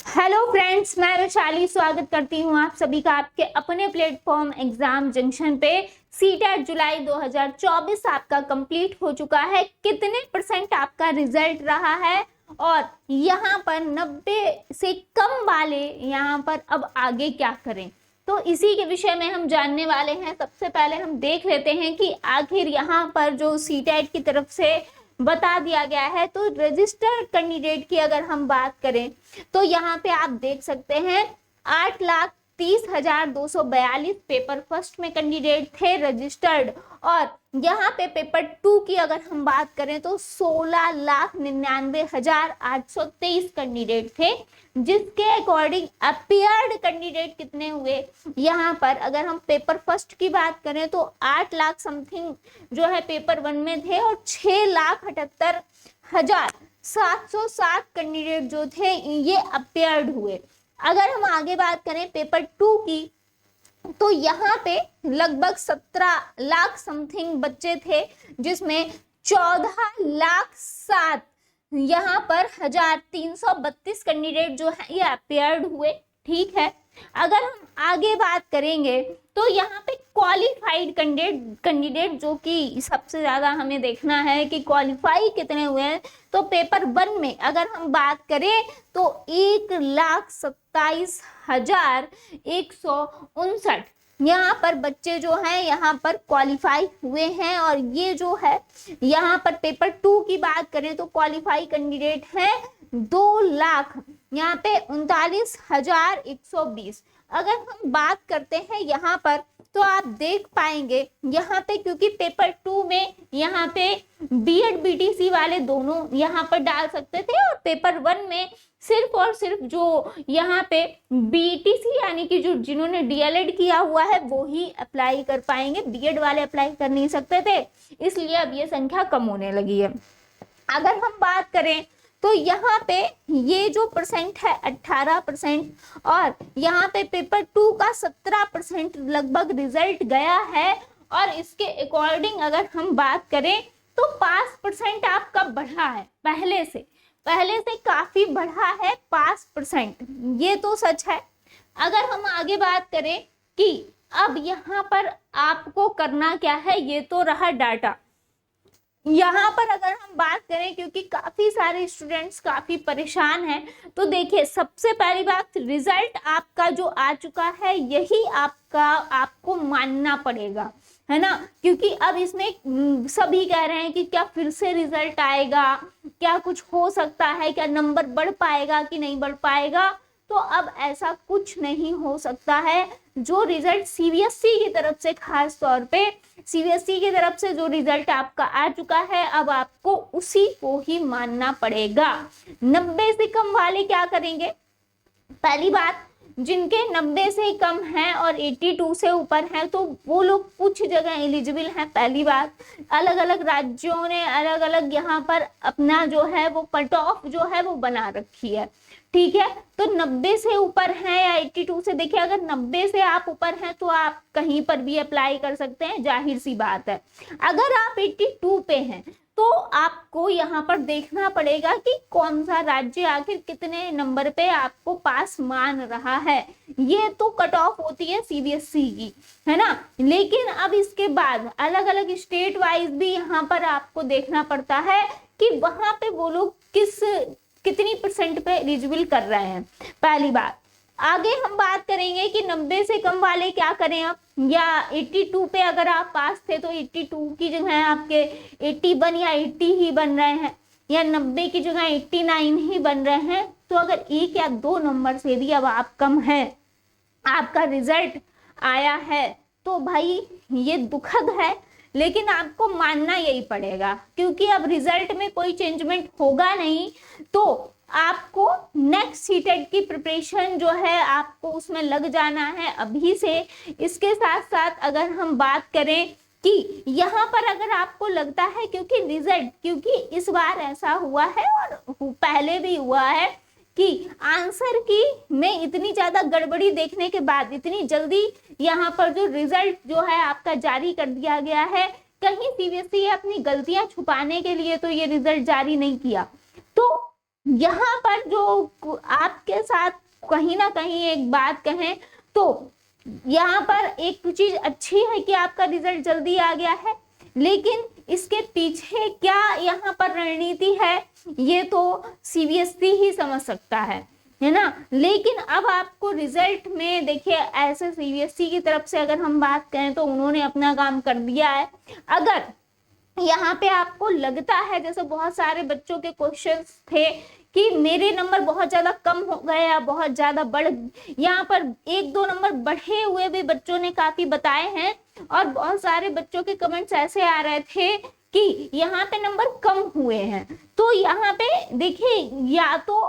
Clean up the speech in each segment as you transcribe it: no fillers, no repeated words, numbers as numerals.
Hello friends, मैं वैशाली स्वागत करती हूँ आप सभी का आपके अपने प्लेटफॉर्म एग्जाम जंक्शन पे। सीटेट जुलाई 2024 आपका कंप्लीट हो चुका है। कितने परसेंट आपका रिजल्ट रहा है और यहाँ पर 90 से कम वाले यहाँ पर अब आगे क्या करें, तो इसी के विषय में हम जानने वाले हैं। सबसे पहले हम देख लेते हैं कि आखिर यहाँ पर जो सीटेट की तरफ से बता दिया गया है, तो रजिस्टर्ड कैंडिडेट की अगर हम बात करें तो यहाँ पे आप देख सकते हैं 8,30,242 पेपर फर्स्ट में कैंडिडेट थे रजिस्टर्ड, और यहाँ पे पेपर टू की अगर हम बात करें तो 16,99,823 कैंडिडेट थे, जिसके अकॉर्डिंग अपीयर्ड कैंडिडेट कितने हुए। यहाँ पर अगर हम पेपर फर्स्ट की बात करें तो 8 लाख समथिंग जो है पेपर वन में थे, और 6,78,707 कैंडिडेट जो थे ये अपीयर्ड हुए। अगर हम आगे बात करें पेपर टू की तो यहाँ पे लगभग 17 लाख समथिंग बच्चे थे, जिसमें 14,07,000 यहाँ पर 1,332 कैंडिडेट जो है ये अपीयर्ड हुए। ठीक है, अगर हम आगे बात करेंगे तो यहाँ पे क्वालिफाइड कैंडिडेट जो कि सबसे ज्यादा हमें देखना है कि क्वालिफाई कितने हुए हैं, तो पेपर वन में अगर हम बात करें तो 1,27,159 यहाँ पर बच्चे जो हैं यहाँ पर क्वालिफाई हुए हैं। और ये जो है यहाँ पर पेपर टू की बात करें तो क्वालिफाई कैंडिडेट हैं 2,00,000 यहाँ पे 39,120। अगर हम बात करते हैं यहाँ पर तो आप देख पाएंगे यहाँ पे, क्योंकि पेपर टू में यहाँ पे बीएड बीटीसी वाले दोनों यहाँ पर डाल सकते थे, और पेपर वन में सिर्फ और सिर्फ जो यहाँ पे बीटीसी यानी कि जो जिन्होंने डीएलएड किया हुआ है वो ही अप्लाई कर पाएंगे, बीएड वाले अप्लाई कर नहीं सकते थे, इसलिए अब ये संख्या कम होने लगी है। अगर हम बात करें तो यहाँ पे ये जो परसेंट है 18%, और यहाँ पे पेपर टू का 17% लगभग रिजल्ट गया है, और इसके अकॉर्डिंग अगर हम बात करें तो 5% आपका बढ़ा है, पहले से काफी बढ़ा है 5%, ये तो सच है। अगर हम आगे बात करें कि अब यहाँ पर आपको करना क्या है, ये तो रहा डाटा। यहाँ पर अगर हम बात करें, क्योंकि काफी सारे स्टूडेंट्स काफी परेशान हैं, तो देखिए सबसे पहली बात, रिजल्ट आपका जो आ चुका है यही आपको मानना पड़ेगा, है ना, क्योंकि अब इसमें सभी कह रहे हैं कि क्या फिर से रिजल्ट आएगा, क्या कुछ हो सकता है, क्या नंबर बढ़ पाएगा कि नहीं बढ़ पाएगा। तो अब ऐसा कुछ नहीं हो सकता है। जो रिजल्ट सीबीएसई की तरफ से, खास तौर पे सीबीएसई की तरफ से जो रिजल्ट आपका आ चुका है, अब आपको उसी को ही मानना पड़ेगा। 90 से कम वाले क्या करेंगे? पहली बात, जिनके 90 से कम हैं और 82 से ऊपर हैं तो वो लोग कुछ जगह एलिजिबल हैं। पहली बात, अलग अलग राज्यों ने अलग अलग यहाँ पर अपना जो है वो कट ऑफ जो है वो बना रखी है। ठीक है, तो 90 से ऊपर हैं या 82 से, देखिए अगर 90 से आप ऊपर हैं तो आप कहीं पर भी अप्लाई कर सकते हैं, जाहिर सी बात है। अगर आप 82 पे हैं तो आपको यहाँ पर देखना पड़ेगा कि कौन सा राज्य आखिर कितने नंबर पे आपको पास मान रहा है। ये तो कट ऑफ होती है सीबीएसई की, है ना, लेकिन अब इसके बाद अलग अलग स्टेट वाइज भी यहाँ पर आपको देखना पड़ता है कि वहां पे वो लोग कितनी परसेंट पे एलिजिबल कर रहे हैं। पहली बात, आगे हम बात करेंगे कि 90 से कम वाले क्या करें अब, या 82 पे अगर आप पास थे तो 82 की जगह आपके 81 या 80 ही बन रहे हैं, या 90 की जगह 89 ही बन रहे हैं। तो अगर 1 या 2 नंबर से भी अब आप कम है, आपका रिजल्ट आया है, तो भाई ये दुखद है, लेकिन आपको मानना यही पड़ेगा, क्योंकि अब रिजल्ट में कोई चेंजमेंट होगा नहीं। तो आपको नेक्स्ट सीटेट की प्रिपरेशन जो है आपको उसमें लग जाना है अभी से। इसके साथ साथ अगर हम बात करें कि यहाँ पर अगर आपको लगता है, क्योंकि इस बार ऐसा हुआ है और पहले भी हुआ है कि आंसर की में इतनी ज्यादा गड़बड़ी देखने के बाद इतनी जल्दी यहाँ पर जो रिजल्ट जो है आपका जारी कर दिया गया है, कहीं सीबीएसई अपनी गलतियां छुपाने के लिए तो ये रिजल्ट जारी नहीं किया। तो यहाँ पर जो आपके साथ कहीं ना कहीं एक बात कहें तो यहाँ पर एक चीज अच्छी है कि आपका रिजल्ट जल्दी आ गया है, लेकिन इसके पीछे क्या यहाँ पर रणनीति है ये तो सीबीएसई ही समझ सकता है ना। लेकिन अब आपको रिजल्ट में देखिए, ऐसे सीबीएसई की तरफ से अगर हम बात करें तो उन्होंने अपना काम कर दिया है। अगर यहाँ पे आपको लगता है, जैसे बहुत सारे बच्चों के क्वेश्चंस थे कि मेरे नंबर बहुत ज्यादा कम हो गए या बहुत ज्यादा बढ़, यहाँ पर 1-2 नंबर बढ़े हुए भी बच्चों ने काफी बताए हैं, और बहुत सारे बच्चों के कमेंट्स ऐसे आ रहे थे कि यहाँ पे नंबर कम हुए हैं। तो यहाँ पे देखिए, या तो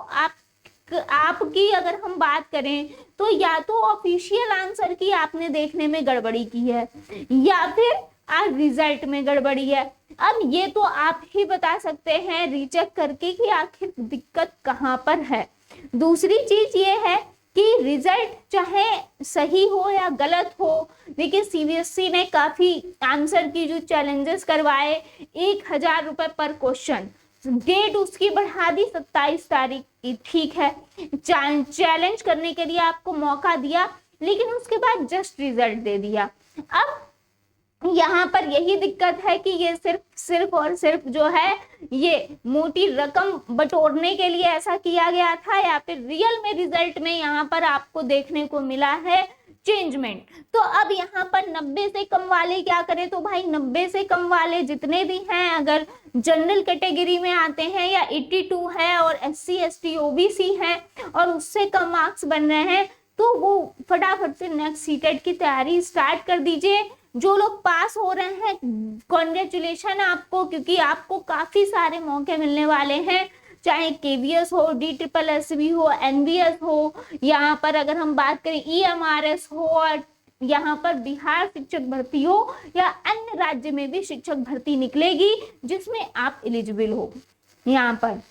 आपकी अगर हम बात करें तो या तो ऑफिशियल आंसर की आपने देखने में गड़बड़ी की है, या फिर आज रिजल्ट में गड़बड़ी है। अब ये तो आप ही बता सकते हैं रीचेक करके कि आखिर दिक्कत कहाँ पर है। दूसरी चीज ये है कि रिजल्ट चाहे सही हो या गलत हो, देखिए सीबीएसई ने काफी आंसर की जो चैलेंजेस करवाए, 1000 रुपए पर क्वेश्चन, डेट उसकी बढ़ा दी 27 तारीख की, ठीक है, चैलेंज करने के लिए आपको मौका दिया, लेकिन उसके बाद जस्ट रिजल्ट दे दिया। अब यहाँ पर यही दिक्कत है कि ये सिर्फ और सिर्फ जो है ये मोटी रकम बटोरने के लिए ऐसा किया गया था, या फिर रियल में रिजल्ट में यहाँ पर आपको देखने को मिला है चेंजमेंट। तो अब यहाँ पर 90 से कम वाले क्या करें, तो भाई 90 से कम वाले जितने भी हैं, अगर जनरल कैटेगरी में आते हैं या 82 है और SC ST OBC है और उससे कम मार्क्स बन रहे हैं, तो वो फटाफट से नेक्स्ट सीटेट की तैयारी स्टार्ट कर दीजिए। जो लोग पास हो रहे हैं, कॉन्ग्रेचुलेशन आपको, क्योंकि आपको काफी सारे मौके मिलने वाले हैं, चाहे KVS हो, DSSS हो, NVS हो, यहाँ पर अगर हम बात करें EMRS हो, और यहाँ पर बिहार शिक्षक भर्ती हो, या अन्य राज्य में भी शिक्षक भर्ती निकलेगी जिसमें आप एलिजिबल हो यहाँ पर।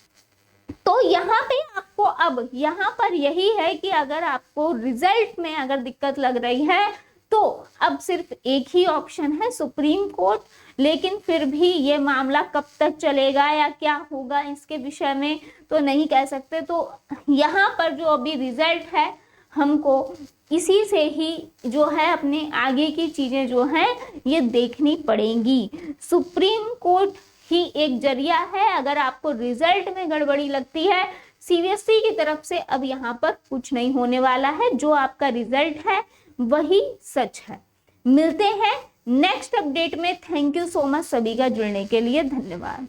तो यहाँ पे आपको अब यहाँ पर यही है कि अगर आपको रिजल्ट में अगर दिक्कत लग रही है तो अब सिर्फ एक ही ऑप्शन है, सुप्रीम कोर्ट। लेकिन फिर भी ये मामला कब तक चलेगा या क्या होगा इसके विषय में तो नहीं कह सकते। तो यहाँ पर जो अभी रिजल्ट है, हमको इसी से ही जो है अपने आगे की चीजें जो हैं ये देखनी पड़ेंगी। सुप्रीम कोर्ट ही एक जरिया है। अगर आपको रिजल्ट में गड़बड़ी लगती है, सीबीएसई की तरफ से अब यहाँ पर कुछ नहीं होने वाला है, जो आपका रिजल्ट है वही सच है। मिलते हैं नेक्स्ट अपडेट में। थैंक यू सो मच सभी का जुड़ने के लिए, धन्यवाद।